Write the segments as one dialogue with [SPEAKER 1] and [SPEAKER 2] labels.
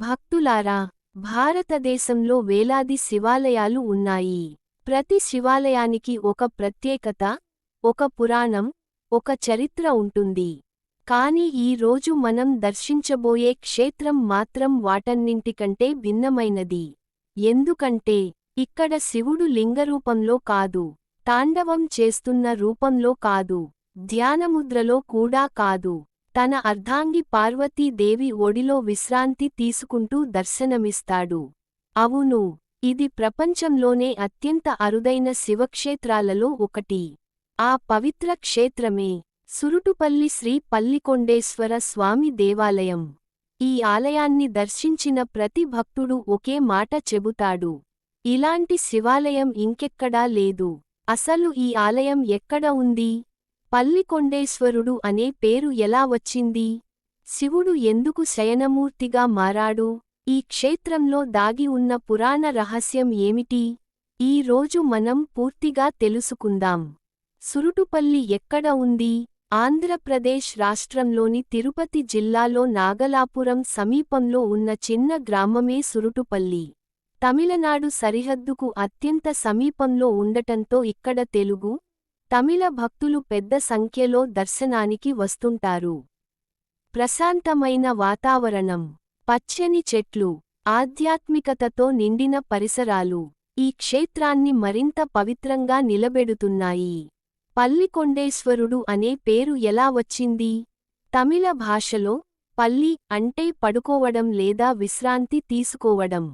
[SPEAKER 1] భక్తులారా, భారతదేశంలో వేలాది శివాలయాలు ఉన్నాయి. ప్రతి శివాలయానికి ఒక ప్రత్యేకత, ఒక పురాణం, ఒక చరిత్ర ఉంటుంది. కానీ ఈ రోజు మనం దర్శించబోయే క్షేత్రం మాత్రం వాటన్నింటికంటే భిన్నమైనది. ఎందుకంటే ఇక్కడ శివుడు లింగరూపంలో కాదు, తాండవం చేస్తున్న రూపంలో కాదు, ధ్యానముద్రలో కూడా కాదు, తన అర్ధాంగి పార్వతీదేవి ఒడిలో విశ్రాంతి తీసుకుంటూ దర్శనమిస్తాడు. అవును, ఇది ప్రపంచంలోనే అత్యంత అరుదైన శివక్షేత్రాలలో ఒకటి. ఆ పవిత్ర క్షేత్రమే సురుటుపల్లి శ్రీ పల్లికొండేశ్వర స్వామి దేవాలయం. ఈ ఆలయాన్ని దర్శించిన ప్రతి భక్తుడు ఒకే మాట చెబుతాడు: ఇలాంటి శివాలయం ఇంకెక్కడా లేదు. అసలు ఈ ఆలయం ఎక్కడ ఉంది? పల్లికొండేశ్వరుడు అనే పేరు ఎలా వచ్చింది? శివుడు ఎందుకు శయనమూర్తిగా మారాడు? ఈ క్షేత్రంలో దాగి ఉన్న పురాణ రహస్యం ఏమిటి? ఈ రోజు మనం పూర్తిగా తెలుసుకుందాం. సురుటుపల్లి ఎక్కడ ఉంది? ఆంధ్రప్రదేశ్ రాష్ట్రంలోని తిరుపతి జిల్లాలో నాగలాపురం సమీపంలో ఉన్న చిన్న గ్రామమే సురుటుపల్లి. తమిళనాడు సరిహద్దుకు అత్యంత సమీపంలో ఉండటంతో ఇక్కడ తెలుగు, తమిళ భక్తులు పెద్ద సంఖ్యలో దర్శనానికి వస్తుంటారు. ప్రశాంతమైన వాతావరణం, పచ్చని చెట్లు, ఆధ్యాత్మికతతో నిండిన పరిసరాలు ఈ క్షేత్రాన్ని మరింత పవిత్రంగా నిలబెడుతున్నాయి. పల్లికొండేశ్వరుడు అనే పేరు ఎలా వచ్చింది? తమిళ భాషలో పల్లి అంటే పడుకోవడం లేదా విశ్రాంతి తీసుకోవడం.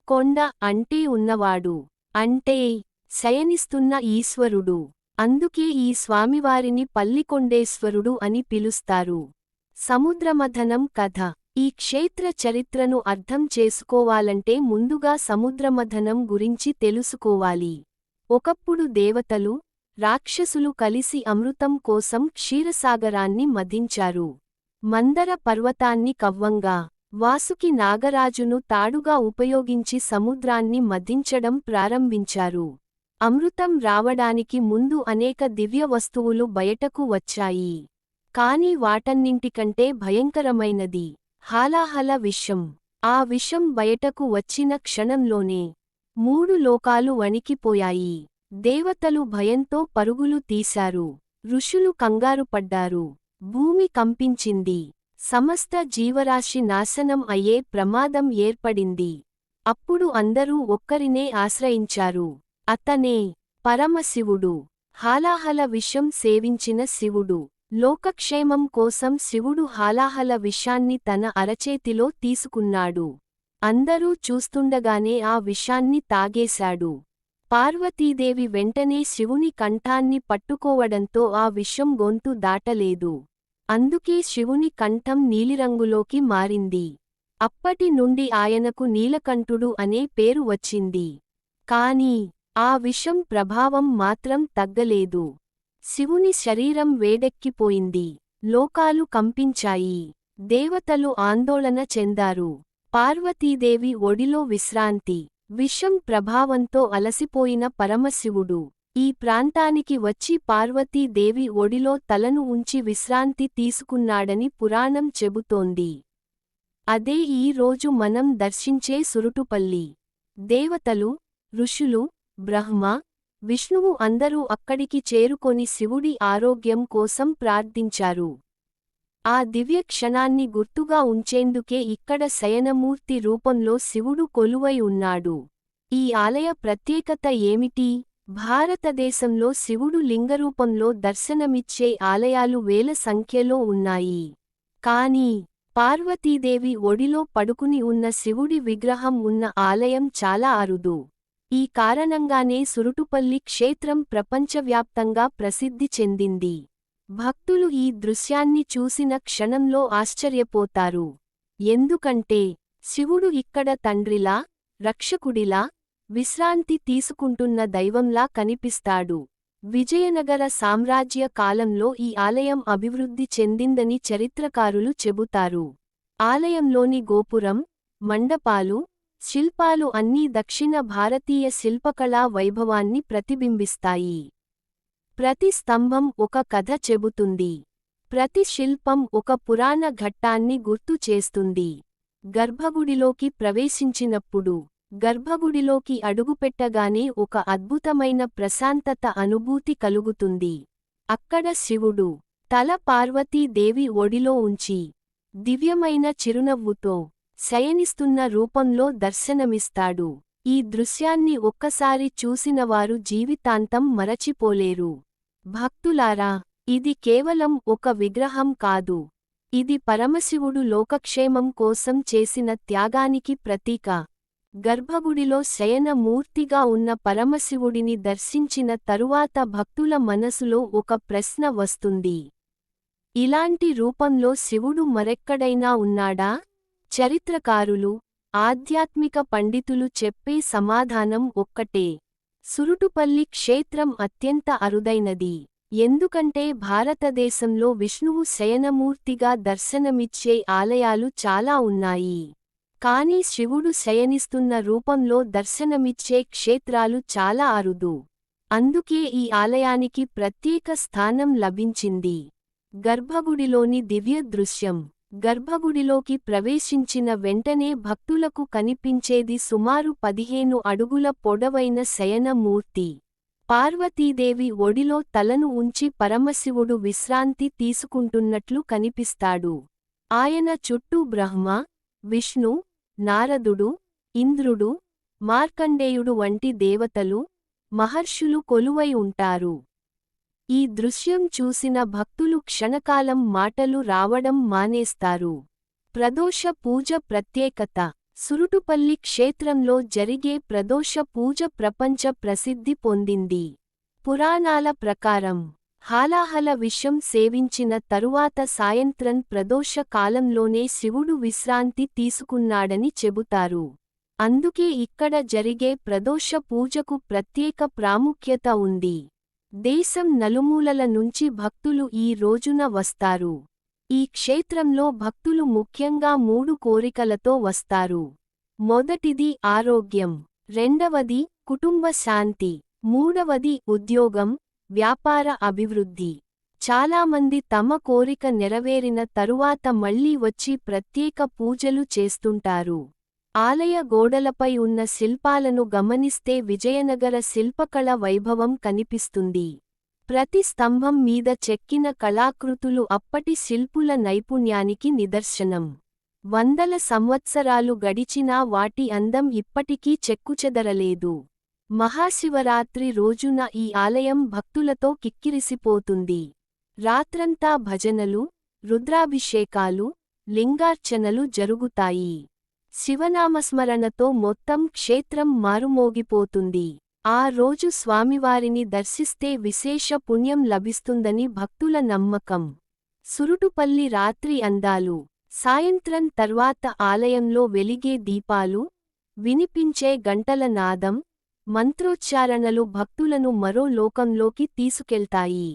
[SPEAKER 1] కొండ అంటే ఉన్నవాడు, అంటే శయనిస్తున్న ఈశ్వరుడు. అందుకే ఈ స్వామివారిని పల్లికొండేశ్వరుడు అని పిలుస్తారు. సముద్రమథనం కథ. ఈ క్షేత్ర చరిత్రను అర్థం చేసుకోవాలంటే ముందుగా సముద్రమథనం గురించి తెలుసుకోవాలి. ఒకప్పుడు దేవతలు, రాక్షసులు కలిసి అమృతం కోసం క్షీరసాగరాన్ని మథించారు. మందర పర్వతాన్ని కవ్వంగా, వాసుకి నాగరాజును తాడుగా ఉపయోగించి సముద్రాన్ని మథించడం ప్రారంభించారు. అమృతం రావడానికి ముందు అనేక దివ్య వస్తువులు బయటకు వచ్చాయి. కాని వాటన్నింటికంటే భయంకరమైనది హాలాహల విషం. ఆ విషం బయటకు వచ్చిన క్షణంలోనే 3 లోకాలు వణికిపోయాయి. దేవతలు భయంతో పరుగులు తీశారు. ఋషులు కంగారుపడ్డారు. భూమి కంపించింది. సమస్త జీవరాశి నాశనం అయ్యే ప్రమాదం ఏర్పడింది. అప్పుడు అందరూ ఒక్కరినే ఆశ్రయించారు. అతనే పరమశివుడు. హాలాహల విషం సేవించిన శివుడు. లోకక్షేమం కోసం శివుడు హాలాహల విషాన్ని తన అరచేతిలో తీసుకున్నాడు. అందరూ చూస్తుండగానే ఆ విషాన్ని తాగేశాడు. పార్వతీదేవి వెంటనే శివుని కంఠాన్ని పట్టుకోవడంతో ఆ విషం గొంతు దాటలేదు. అందుకే శివుని కంఠం నీలిరంగులోకి మారింది. అప్పటి నుండి ఆయనకు నీలకంఠుడు అనే పేరు వచ్చింది. కానీ ఆ విషం ప్రభావం మాత్రం తగ్గలేదు. శివుని శరీరం వేడెక్కిపోయింది. లోకాలు కంపించాయి. దేవతలు ఆందోళన చెందారు. పార్వతీదేవి ఒడిలో విశ్రాంతి. విషం ప్రభావంతో అలసిపోయిన పరమశివుడు ఈ ప్రాంతానికి వచ్చి పార్వతీదేవి ఒడిలో తలను ఉంచి విశ్రాంతి తీసుకున్నాడని పురాణం చెబుతోంది. అదే ఈ రోజు మనం దర్శించే సురుటుపల్లి. దేవతలు, ఋషులు, బ్రహ్మ, విష్ణువు అందరూ అక్కడికి చేరుకొని శివుడి ఆరోగ్యం కోసం ప్రార్థించారు. ఆ దివ్య క్షణాన్ని గుర్తుగా ఉంచేందుకే ఇక్కడ శయనమూర్తి రూపంలో శివుడు కొలువై ఉన్నాడు. ఈ ఆలయ ప్రత్యేకత ఏమిటి? భారతదేశంలో శివుడు లింగరూపంలో దర్శనమిచ్చే ఆలయాలు వేల సంఖ్యలో ఉన్నాయి. కానీ పార్వతీదేవి ఒడిలో పడుకుని ఉన్న శివుడి విగ్రహం ఉన్న ఆలయం చాలా అరుదు. ఈ కారణంగానే సురుటుపల్లి క్షేత్రం ప్రపంచవ్యాప్తంగా ప్రసిద్ధి చెందింది. భక్తులు ఈ దృశ్యాన్ని చూసిన క్షణంలో ఆశ్చర్యపోతారు. ఎందుకంటే శివుడు ఇక్కడ తండ్రిలా, రక్షకుడిలా, విశ్రాంతి తీసుకుంటున్న దైవంలా కనిపిస్తాడు. విజయనగర సామ్రాజ్య కాలంలో ఈ ఆలయం అభివృద్ధి చెందిందని చరిత్రకారులు చెబుతారు. ఆలయంలోని గోపురం, మండపాలు, శిల్పాలు అన్నీ దక్షిణ భారతీయ శిల్పకళా వైభవాన్ని ప్రతిబింబిస్తాయి. ప్రతి స్తంభం ఒక కథ చెబుతుంది. ప్రతి శిల్పం ఒక పురాణ ఘట్టాన్ని గుర్తు చేస్తుంది. గర్భగుడిలోకి ప్రవేశించినప్పుడు గర్భగుడిలోకి అడుగుపెట్టగానే ఒక అద్భుతమైన ప్రశాంతత అనుభూతి కలుగుతుంది. అక్కడ శివుడు తల పార్వతీదేవి ఒడిలో ఉంచి దివ్యమైన చిరునవ్వుతో శయనిస్తున్న రూపంలో దర్శనమిస్తాడు. ఈ దృశ్యాన్ని ఒక్కసారి చూసినవారు జీవితాంతం మరచిపోలేరు. భక్తులారా, ఇది కేవలం ఒక విగ్రహం కాదు. ఇది పరమశివుడు లోకక్షేమం కోసం చేసిన త్యాగానికి ప్రతీక. గర్భగుడిలో శయన మూర్తిగా ఉన్న పరమశివుడిని దర్శించిన తరువాత భక్తుల మనసులో ఒక ప్రశ్న వస్తుంది. ఇలాంటి రూపంలో శివుడు మరెక్కడైనా ఉన్నాడా? చరిత్రకారులు, ఆధ్యాత్మిక పండితులు చెప్పే సమాధానం ఒక్కటే. సురుటుపల్లి క్షేత్రం అత్యంత అరుదైనది. ఎందుకంటే భారతదేశంలో విష్ణువు శయనమూర్తిగా దర్శనమిచ్చే ఆలయాలు చాలా ఉన్నాయి. కానీ శివుడు శయనిస్తున్న రూపంలో దర్శనమిచ్చే క్షేత్రాలు చాలా అరుదు. అందుకే ఈ ఆలయానికి ప్రత్యేక స్థానం లభించింది. గర్భగుడిలోని దివ్య దృశ్యం. గర్భగుడిలోకి ప్రవేశించిన వెంటనే భక్తులకు కనిపించేది సుమారు 15 అడుగుల పొడవైన శయనమూర్తి. పార్వతీదేవి ఒడిలో తలను ఉంచి పరమశివుడు విశ్రాంతి తీసుకుంటున్నట్లు కనిపిస్తాడు. ఆయన చుట్టూ బ్రహ్మ, విష్ణు, నారదుడు, ఇంద్రుడు, మార్కండేయుడు వంటి దేవతలు, మహర్షులు కొలువై ఉంటారు. ఈ దృశ్యం చూసిన భక్తులు క్షణకాలం మాటలు రావడం మానేస్తారు. ప్రదోష పూజ ప్రత్యేకత. సురుటుపల్లి క్షేత్రంలో జరిగే ప్రదోష పూజ ప్రపంచ ప్రసిద్ధి పొందింది. పురాణాల ప్రకారం హాలాహల విషం సేవించిన తరువాత సాయంత్రం ప్రదోష కాలంలోనే శివుడు విశ్రాంతి తీసుకున్నాడని చెబుతారు. అందుకే ఇక్కడ జరిగే ప్రదోష పూజకు ప్రత్యేక ప్రాముఖ్యత ఉంది. దేశం నలుమూలల నుంచి భక్తులు ఈ రోజున వస్తారు. ఈ క్షేత్రంలో భక్తులు ముఖ్యంగా 3 కోరికలతో వస్తారు. మొదటిది ఆరోగ్యం, రెండవది కుటుంబ శాంతి, మూడవది ఉద్యోగం, వ్యాపార అభివృద్ధి. చాలామంది తమ కోరిక నెరవేరిన తరువాత మళ్లీ వచ్చి ప్రత్యేక పూజలు చేస్తుంటారు. ఆలయ గోడలపై ఉన్న శిల్పాలను గమనిస్తే విజయనగర శిల్పకళ వైభవం కనిపిస్తుంది. ప్రతి స్తంభం మీద చెక్కిన కళాకృతులు అప్పటి శిల్పుల నైపుణ్యానికి నిదర్శనం. వందల సంవత్సరాలు గడిచినా వాటి అందం ఇప్పటికీ చెక్కుచెదరలేదు. మహాశివరాత్రి రోజున ఈ ఆలయం భక్తులతో కిక్కిరిసిపోతుంది. రాత్రంతా భజనలు, రుద్రాభిషేకాలు, లింగార్చనలు జరుగుతాయి. శివనామస్మరణతో మొత్తం క్షేత్రం మారుమోగిపోతుంది. ఆ రోజు స్వామివారిని దర్శిస్తే విశేష పుణ్యం లభిస్తుందని భక్తుల నమ్మకం. సురుటుపల్లి రాత్రి అందాలు. సాయంత్రం తర్వాత ఆలయంలో వెలిగే దీపాలు, వినిపించే గంటల నాదం, మంత్రోచ్చారణలు భక్తులను మరో లోకంలోకి తీసుకెళ్తాయి.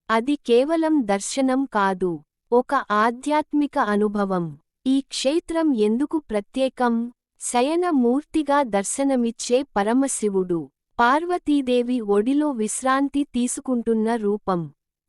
[SPEAKER 1] అది కేవలం దర్శనం కాదు, ఒక ఆధ్యాత్మిక అనుభవం. ఈ క్షేత్రం ఎందుకు ప్రత్యేకం? శయన మూర్తిగా దర్శనమిచ్చే పరమశివుడు, పార్వతీదేవి ఒడిలో విశ్రాంతి తీసుకుంటున్న రూపం.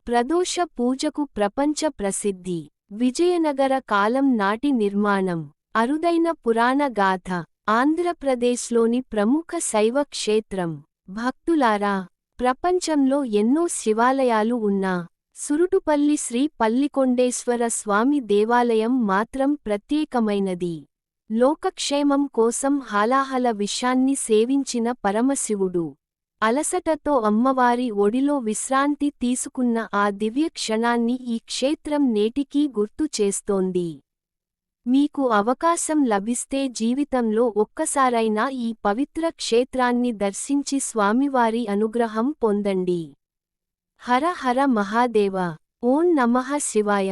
[SPEAKER 1] ప్రదోష పూజకు ప్రపంచ ప్రసిద్ధి. విజయనగర కాలం నాటి నిర్మాణం. అరుదైన పురాణ గాథ. ఆంధ్రప్రదేశ్లోని ప్రముఖ శైవ క్షేత్రం. భక్తులారా, ప్రపంచంలో ఎన్నో శివాలయాలు ఉన్నా సురుటుపల్లి శ్రీ పల్లికొండేశ్వర స్వామి దేవాలయం మాత్రం ప్రత్యేకమైనది. లోకక్షేమం కోసం హాలాహల విషాన్ని సేవించిన పరమశివుడు అలసటతో అమ్మవారి ఒడిలో విశ్రాంతి తీసుకున్న ఆ దివ్య క్షణాన్ని ఈ క్షేత్రం నేటికీ గుర్తు చేస్తోంది. మీకు అవకాశం లభిస్తే జీవితంలో ఒక్కసారైనా ఈ పవిత్ర క్షేత్రాన్ని దర్శించి స్వామివారి అనుగ్రహం పొందండి. హర హర మహాదేవ. ఓం నమః శివాయ.